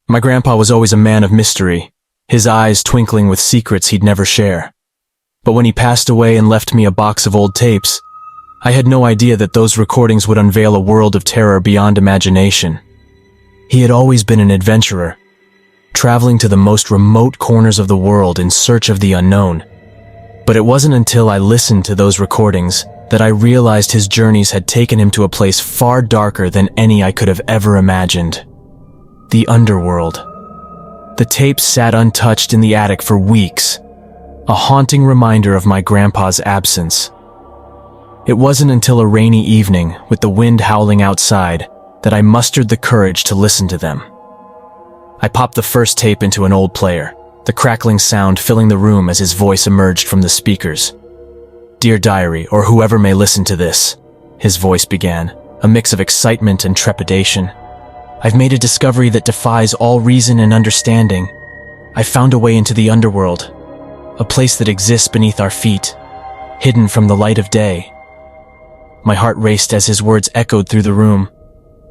My grandpa was always a man of mystery, his eyes twinkling with secrets he'd never share. But when he passed away and left me a box of old tapes, I had no idea that those recordings would unveil a world of terror beyond imagination. He had always been an adventurer, traveling to the most remote corners of the world in search of the unknown. But it wasn't until I listened to those recordings that I realized his journeys had taken him to a place far darker than any I could have ever imagined. The Underworld. The tapes sat untouched in the attic for weeks, a haunting reminder of my grandpa's absence. It wasn't until a rainy evening, with the wind howling outside, that I mustered the courage to listen to them. I popped the first tape into an old player, the crackling sound filling the room as his voice emerged from the speakers. "Dear Diary, or whoever may listen to this," his voice began, a mix of excitement and trepidation. "I've made a discovery that defies all reason and understanding. I've found a way into the underworld, a place that exists beneath our feet, hidden from the light of day." My heart raced as his words echoed through the room.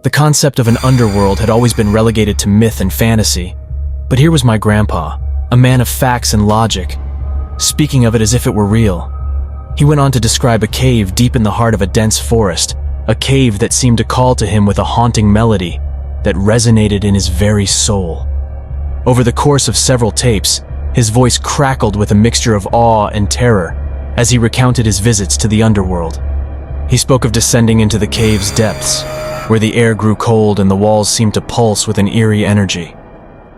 The concept of an underworld had always been relegated to myth and fantasy, but here was my grandpa, a man of facts and logic, speaking of it as if it were real. He went on to describe a cave deep in the heart of a dense forest, a cave that seemed to call to him with a haunting melody that resonated in his very soul. Over the course of several tapes, his voice crackled with a mixture of awe and terror as he recounted his visits to the underworld. He spoke of descending into the cave's depths, where the air grew cold and the walls seemed to pulse with an eerie energy.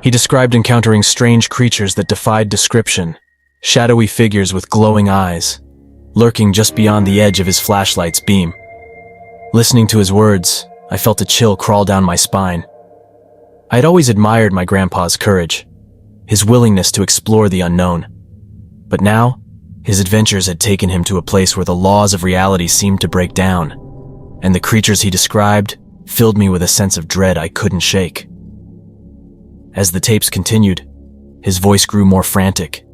He described encountering strange creatures that defied description, shadowy figures with glowing eyes, lurking just beyond the edge of his flashlight's beam. Listening to his words, I felt a chill crawl down my spine. I had always admired my grandpa's courage, his willingness to explore the unknown. But now, his adventures had taken him to a place where the laws of reality seemed to break down, and the creatures he described filled me with a sense of dread I couldn't shake. As the tapes continued, his voice grew more frantic,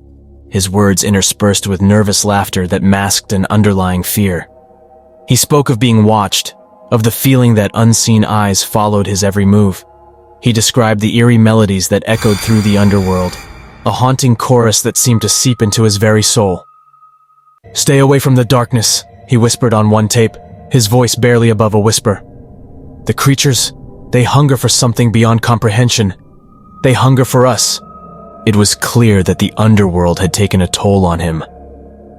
his words interspersed with nervous laughter that masked an underlying fear. He spoke of being watched, of the feeling that unseen eyes followed his every move. He described the eerie melodies that echoed through the underworld, a haunting chorus that seemed to seep into his very soul. "Stay away from the darkness," he whispered on one tape, his voice barely above a whisper. "The creatures, they hunger for something beyond comprehension. They hunger for us." It was clear that the underworld had taken a toll on him,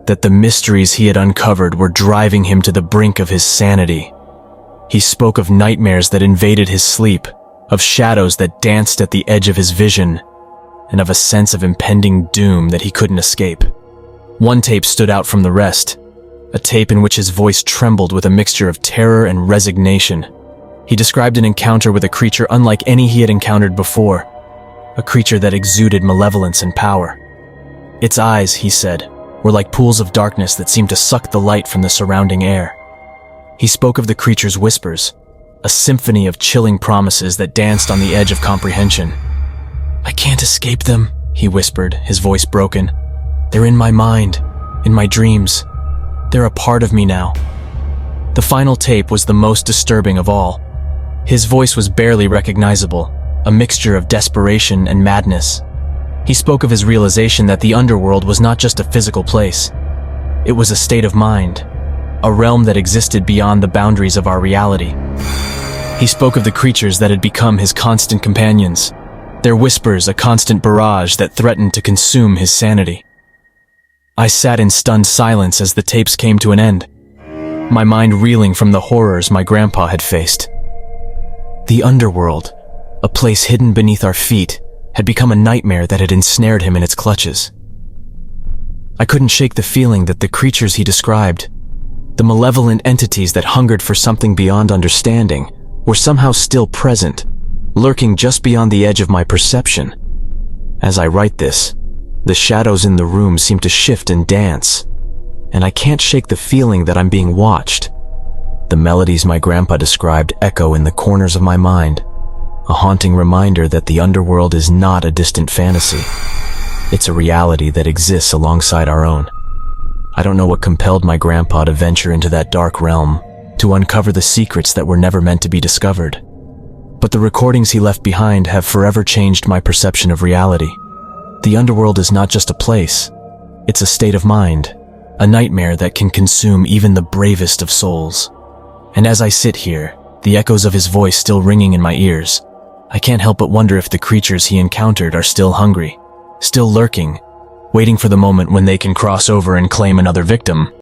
that the mysteries he had uncovered were driving him to the brink of his sanity. He spoke of nightmares that invaded his sleep, of shadows that danced at the edge of his vision, and of a sense of impending doom that he couldn't escape. One tape stood out from the rest, a tape in which his voice trembled with a mixture of terror and resignation. He described an encounter with a creature unlike any he had encountered before, a creature that exuded malevolence and power. Its eyes, he said, were like pools of darkness that seemed to suck the light from the surrounding air. He spoke of the creature's whispers, a symphony of chilling promises that danced on the edge of comprehension. "I can't escape them," he whispered, his voice broken. "They're in my mind, in my dreams. They're a part of me now." The final tape was the most disturbing of all. His voice was barely recognizable, a mixture of desperation and madness. He spoke of his realization that the underworld was not just a physical place. It was a state of mind, a realm that existed beyond the boundaries of our reality. He spoke of the creatures that had become his constant companions, their whispers a constant barrage that threatened to consume his sanity. I sat in stunned silence as the tapes came to an end, my mind reeling from the horrors my grandpa had faced. The underworld, a place hidden beneath our feet, had become a nightmare that had ensnared him in its clutches. I couldn't shake the feeling that the creatures he described, the malevolent entities that hungered for something beyond understanding, were somehow still present, lurking just beyond the edge of my perception. As I write this, the shadows in the room seem to shift and dance, and I can't shake the feeling that I'm being watched. The melodies my grandpa described echo in the corners of my mind, a haunting reminder that the underworld is not a distant fantasy. It's a reality that exists alongside our own. I don't know what compelled my grandpa to venture into that dark realm, to uncover the secrets that were never meant to be discovered. but the recordings he left behind have forever changed my perception of reality. The underworld is not just a place, it's a state of mind, a nightmare that can consume even the bravest of souls. And as I sit here, the echoes of his voice still ringing in my ears, I can't help but wonder if the creatures he encountered are still hungry, still lurking, waiting for the moment when they can cross over and claim another victim.